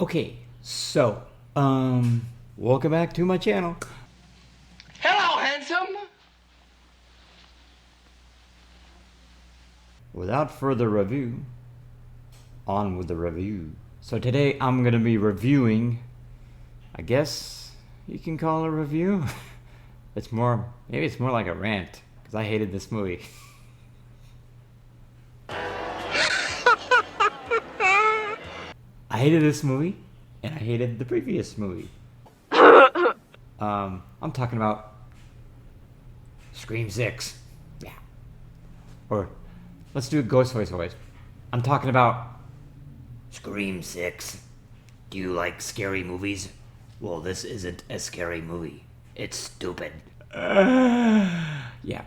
Okay, so, welcome back to my channel. Hello, handsome! Without further review, on with the review. So today I'm gonna be reviewing, I guess you can call it a review. Maybe it's more like a rant, because I hated this movie. I hated this movie, and I hated the previous movie. I'm talking about Scream 6. Yeah. Or, let's do a Ghostface voice. I'm talking about Scream 6. Do you like scary movies? Well, this isn't a scary movie. It's stupid. Yeah.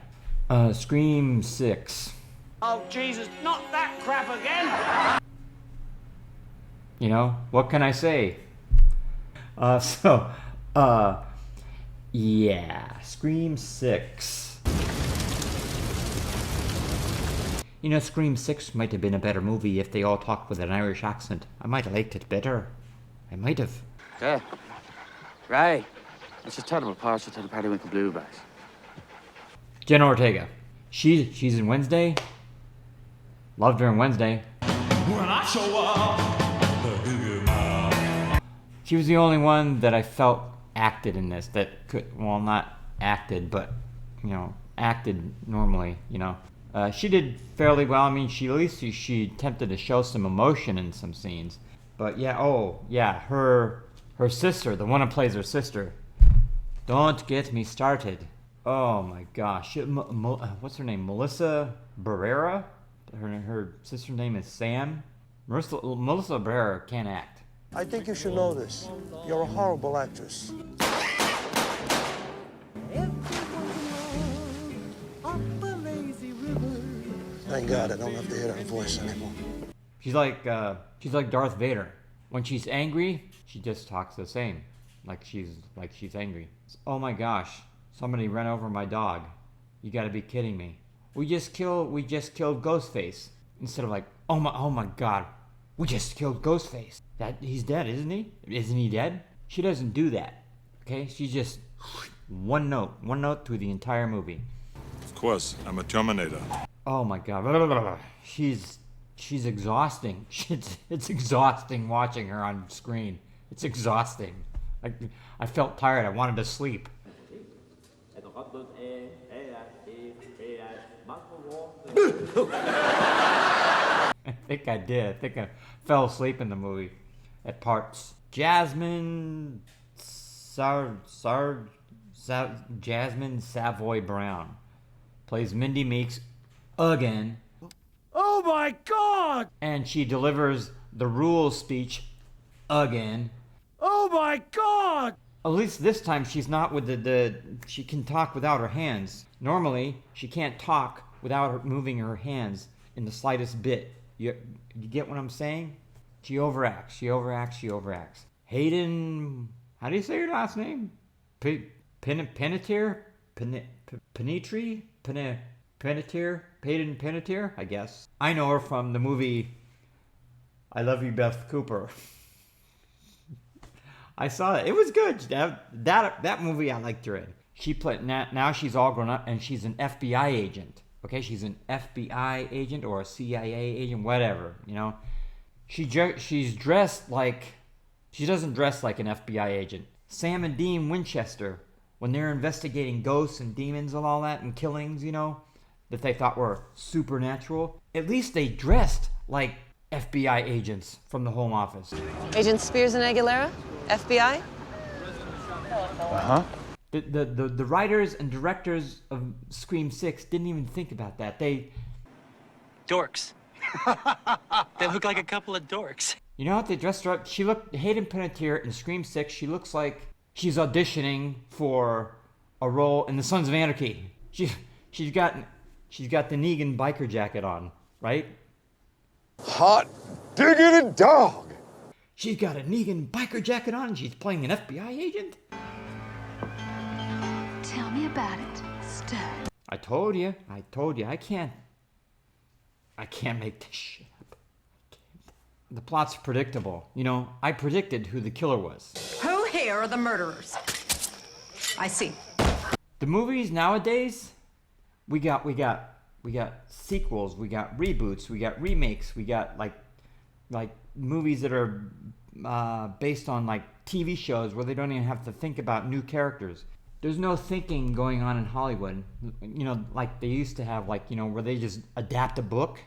Scream 6. Oh, Jesus, not that crap again! You know, what can I say? Yeah, Scream 6. You know, Scream 6 might have been a better movie if they all talked with an Irish accent. I might have liked it better. I might have. Yeah. Right. It's just terrible parts to the party with the blueberries. Jenna Ortega. She's in Wednesday. Loved her in Wednesday. When I show up. She was the only one that I felt acted in this, that could, well, not acted, but, you know, acted normally, you know. She did fairly well. I mean, she attempted to show some emotion in some scenes. But yeah, her sister, the one who plays her sister. Don't get me started. Oh my gosh. What's her name? Melissa Barrera? Her sister's name is Sam. Melissa Barrera can't act. I think you should know this. You're a horrible actress. Thank God I don't have to hear her voice anymore. She's like Darth Vader. When she's angry, she just talks the same. Like she's angry. Oh my gosh. Somebody ran over my dog. You gotta be kidding me. We just killed Ghostface. Instead of like, oh my god. We just killed Ghostface. He's dead, isn't he? Isn't he dead? She doesn't do that. Okay? She just one note through the entire movie. Of course, I'm a Terminator. Oh my god. She's exhausting. It's exhausting watching her on screen. It's exhausting. I felt tired. I wanted to sleep. I think I did. I think I fell asleep in the movie at parts. Jasmine Savoy Brown plays Mindy Meeks again. Oh my God! And she delivers the rules speech again. Oh my God! At least this time she's not with she can talk without her hands. Normally, she can't talk without moving her hands in the slightest bit. You get what I'm saying? She overacts. Hayden, how do you say your last name? Panettiere, Hayden Panettiere, I guess. I know her from the movie I Love You, Beth Cooper. I saw it. It was good. That movie I liked her in. She played, now she's all grown up and she's an FBI agent. Okay, she's an FBI agent or a CIA agent, whatever, you know. She's dressed like, she doesn't dress like an FBI agent. Sam and Dean Winchester, when they're investigating ghosts and demons and all that and killings, you know, that they thought were supernatural, at least they dressed like FBI agents from the Home Office. Agent Spears and Aguilera, FBI? Uh-huh. The writers and directors of Scream 6 didn't even think about that. Dorks. They look like a couple of dorks. You know what? They dressed her up. Hayden Panettiere in Scream 6, she looks like she's auditioning for a role in the Sons of Anarchy. She's got the Negan biker jacket on, right? Hot diggity dog! She's got a Negan biker jacket on and she's playing an FBI agent? Tell me about it, stud. I told you, I can't make this shit up. the plot's predictable. You know, I predicted who the killer was. Who here are the murderers? I see. The movies nowadays, we got sequels, we got reboots, we got remakes, we got like movies that are based on like TV shows where they don't even have to think about new characters. There's no thinking going on in Hollywood, you know, like they used to have, like, you know, where they just adapt a book.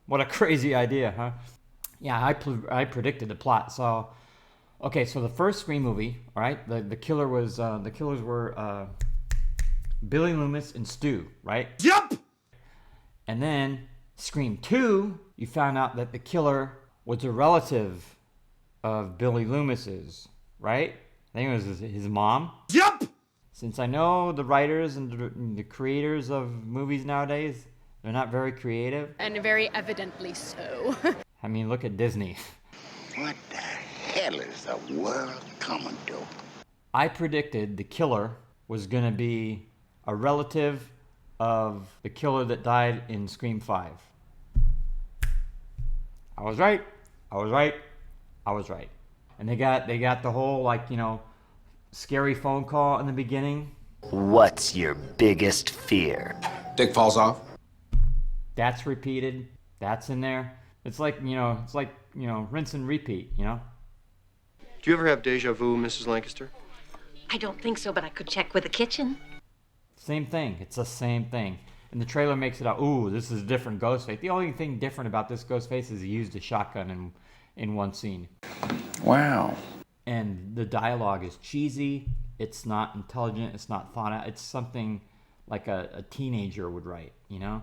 What a crazy idea, huh? Yeah, I predicted the plot. So, okay, so the first Scream movie, all right, the killers were Billy Loomis and Stu, right? Yep! And then Scream 2, you found out that the killer was a relative of Billy Loomis's, right? I think it was his mom. Yep! Since I know the writers and the creators of movies nowadays, they're not very creative. And very evidently so. I mean, look at Disney. What the hell is the world coming to? I predicted the killer was going to be a relative of the killer that died in Scream 5. I was right. And they got the whole, like, you know, scary phone call in the beginning. What's your biggest fear? Dick falls off. That's repeated. That's in there. It's like, you know, rinse and repeat, you know? Do you ever have deja vu, Mrs. Lancaster? I don't think so, but I could check with the kitchen. Same thing. It's the same thing. And the trailer makes it out, ooh, this is a different Ghostface. The only thing different about this Ghostface is he used a shotgun in one scene. Wow. And the dialogue is cheesy. It's not intelligent. It's not thought out. It's something like a teenager would write, you know?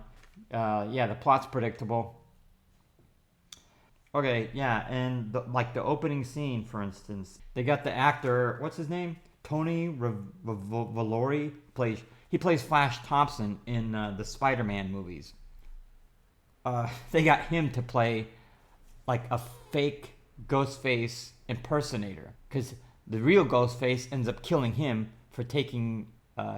Yeah, the plot's predictable. Okay, yeah, and the opening scene, for instance, they got the actor, what's his name? Tony Valori he plays Flash Thompson in the Spider-Man movies. They got him to play like a fake Ghostface impersonator, because the real Ghostface ends up killing him for taking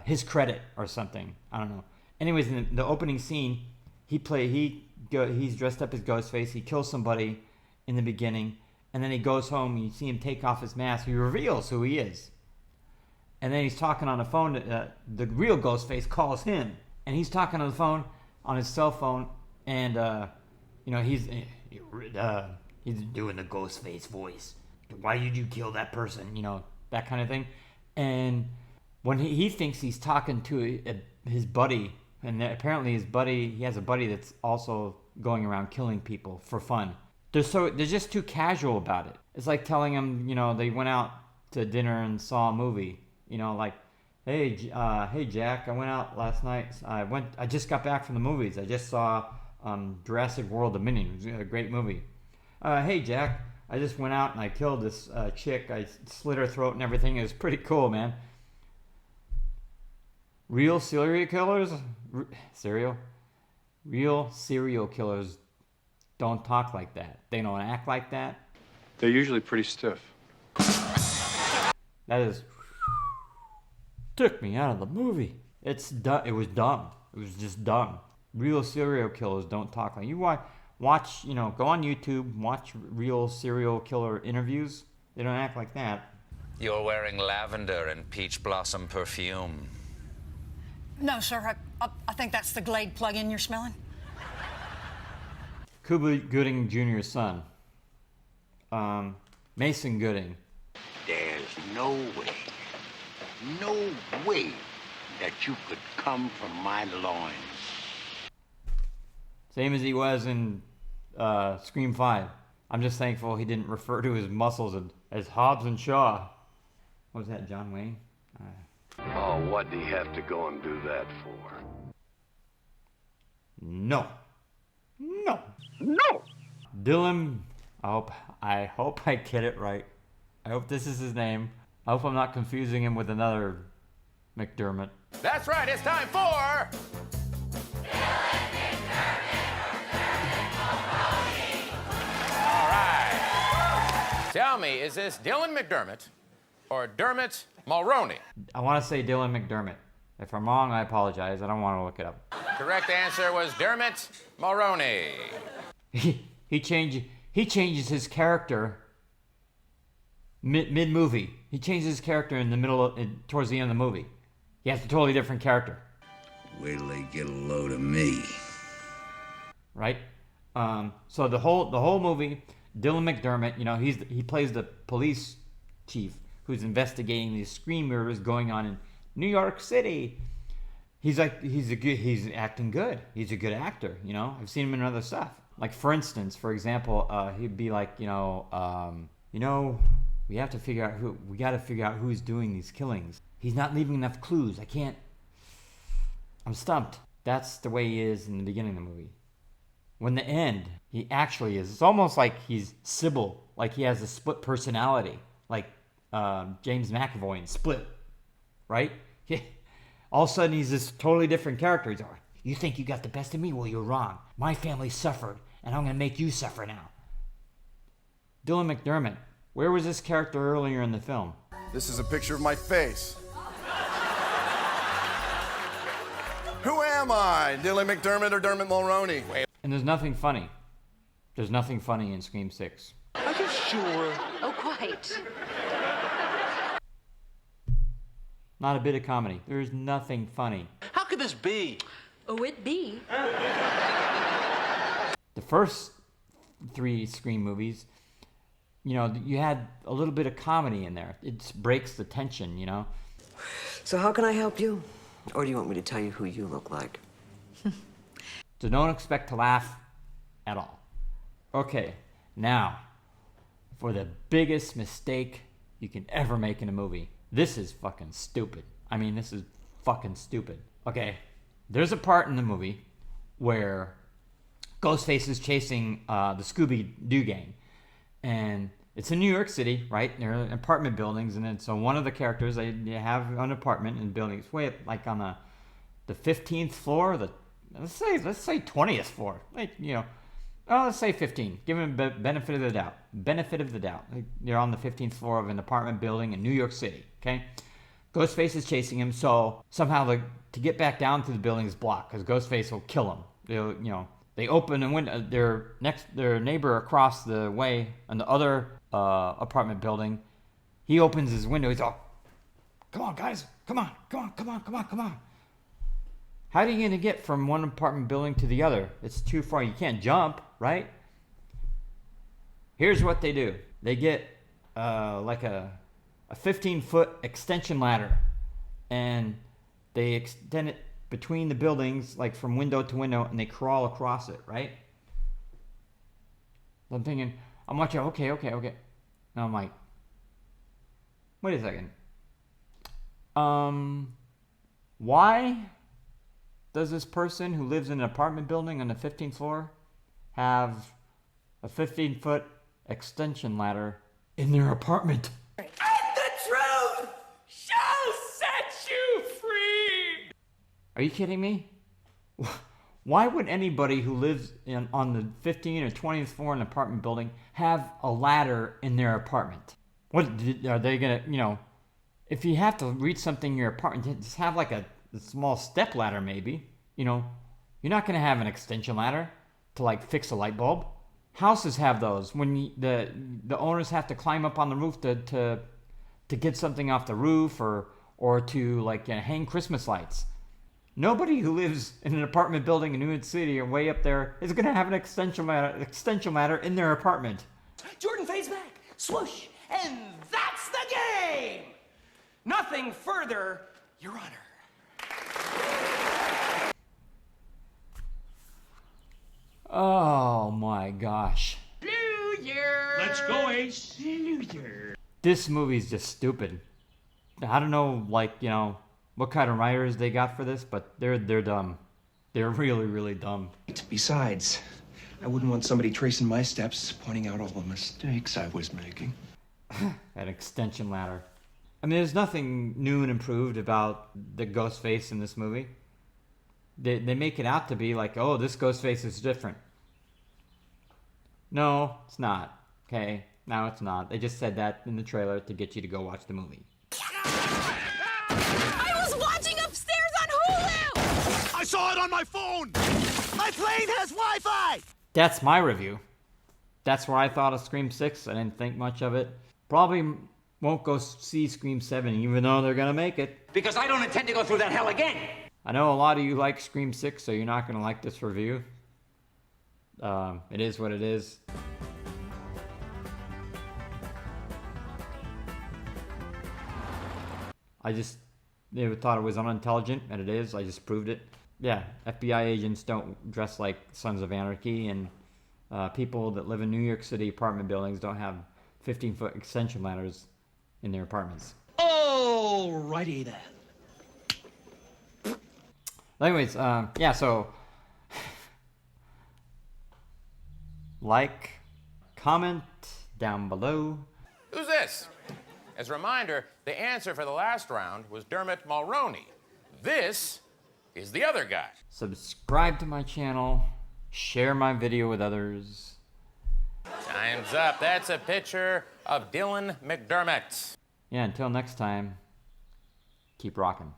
his credit or something. I don't know. Anyways, in the opening scene, he's dressed up as Ghostface. He kills somebody in the beginning, and then he goes home and you see him take off his mask. He reveals who he is. And then he's talking on the phone. The real Ghostface calls him, and he's talking on the phone, on his cell phone, and you know, he's doing the Ghostface voice. Why did you kill that person? You know, that kind of thing. And when he thinks he's talking to his buddy, and apparently he has a buddy that's also going around killing people for fun. They're just too casual about it. It's like telling him, you know, they went out to dinner and saw a movie. You know, like, hey Jack, I went out last night. I just got back from the movies. I just saw Jurassic World Dominion. It was a great movie. Hey Jack, I just went out and I killed this chick. I slit her throat and everything. It was pretty cool, man. Real serial killers don't talk like that. They don't act like that. They're usually pretty stiff. That took me out of the movie. It was dumb. It was just dumb. Real serial killers don't talk like you. Watch, you know, go on YouTube, watch real serial killer interviews. They don't act like that. You're wearing lavender and peach blossom perfume. No, sir. I think that's the Glade plug-in you're smelling. Cuba Gooding Jr.'s son, Mason Gooding. There's no way that you could come from my loins. Same as he was in Scream 5. I'm just thankful he didn't refer to his muscles as Hobbs and Shaw. What was that, John Wayne? Oh, what do you have to go and do that for? No. Dylan, I hope I get it right. I hope this is his name. I hope I'm not confusing him with another McDermott. That's right, it's time for... All right. Tell me, is this Dylan McDermott or Dermot Mulroney? I want to say Dylan McDermott. If I'm wrong, I apologize. I don't want to look it up. Correct answer was Dermot Mulroney. he changes his character mid movie. He changes his character in the middle towards the end of the movie. He has a totally different character. Wait till they get a load of me. Right? So the whole movie, Dylan McDermott, he plays the police chief who's investigating these scream murders going on in New York City. He's acting good. He's a good actor, I've seen him in other stuff. Like for example, he'd be like, we got to figure out who's doing these killings. He's not leaving enough clues. I'm stumped. That's the way he is in the beginning of the movie. When the end, he actually is. It's almost like he's Sybil, like he has a split personality, like James McAvoy in Split, right? All of a sudden, he's this totally different character. He's like, you think you got the best of me? Well, you're wrong. My family suffered, and I'm going to make you suffer now. Dylan McDermott, where was this character earlier in the film? This is a picture of my face. Who am I? Dylan McDermott or Dermot Mulroney? And there's nothing funny. There's nothing funny in Scream 6. Are you sure? Oh, quite. Not a bit of comedy. There's nothing funny. How could this be? Oh, it be. The first 3 Scream movies, you had a little bit of comedy in there. It breaks the tension, So how can I help you? Or do you want me to tell you who you look like? So don't expect to laugh at all. Okay, now, for the biggest mistake you can ever make in a movie. This is fucking stupid. This is fucking stupid. Okay, there's a part in the movie where Ghostface is chasing the Scooby-Doo gang. And it's in New York City, right? They're in apartment buildings. And then so one of the characters, they have an apartment in buildings way up, like on the 15th floor, let's say 20th floor. Let's say 15. Give them benefit of the doubt. Benefit of the doubt. They're on the 15th floor of an apartment building in New York City. Okay, Ghostface is chasing him. So somehow to get back down to the building is blocked because Ghostface will kill him. They open a window. Their neighbor across the way in the other apartment building. He opens his window. He's all, "Come on, guys! Come on! How are you going to get from one apartment building to the other? It's too far. You can't jump, right?" Here's what they do. They get like a 15-foot extension ladder, and they extend it between the buildings, like from window to window, and they crawl across it, right? I'm thinking, I'm watching, okay. Now I'm like, wait a second. Why does this person who lives in an apartment building on the 15th floor have a 15-foot extension ladder in their apartment? And the truth shall set you free! Are you kidding me? Why would anybody who lives on the 15th or 20th floor in an apartment building have a ladder in their apartment? What are they gonna, if you have to reach something in your apartment, just have like a small step ladder maybe. You're not gonna have an extension ladder to like fix a light bulb. Houses have those when the owners have to climb up on the roof to get something off the roof or to like hang Christmas lights. Nobody who lives in an apartment building in New York City or way up there is going to have an extension ladder in their apartment. Jordan fades back, swoosh, and that's the game! Nothing further, Your Honor. Oh my gosh. New Year! Let's go, Ace. New Year. This movie's just stupid. I don't know, what kind of writers they got for this, but they're dumb. They're really, really dumb. Besides, I wouldn't want somebody tracing my steps, pointing out all the mistakes I was making. That extension ladder. There's nothing new and improved about the Ghostface in this movie. They make it out to be like, oh, this Ghostface is different. No, it's not. Okay? No, it's not. They just said that in the trailer to get you to go watch the movie. I was watching upstairs on Hulu! I saw it on my phone! My plane has Wi-Fi! that's my review. That's what I thought of Scream 6. I didn't think much of it. Probably won't go see Scream 7, even though they're gonna make it. Because I don't intend to go through that hell again. I know a lot of you like Scream 6, so you're not gonna like this review. It is what it is. I just never thought it was unintelligent, and it is. I just proved it. Yeah, FBI agents don't dress like Sons of Anarchy, and people that live in New York City apartment buildings don't have 15-foot extension ladders in their apartments. Alrighty then. Anyways, yeah, so like, comment down below. Who's this? As a reminder, the answer for the last round was Dermot Mulroney. This is the other guy. Subscribe to my channel. Share my video with others. Time's up. That's a picture of Dylan McDermott. Yeah, until next time, keep rocking.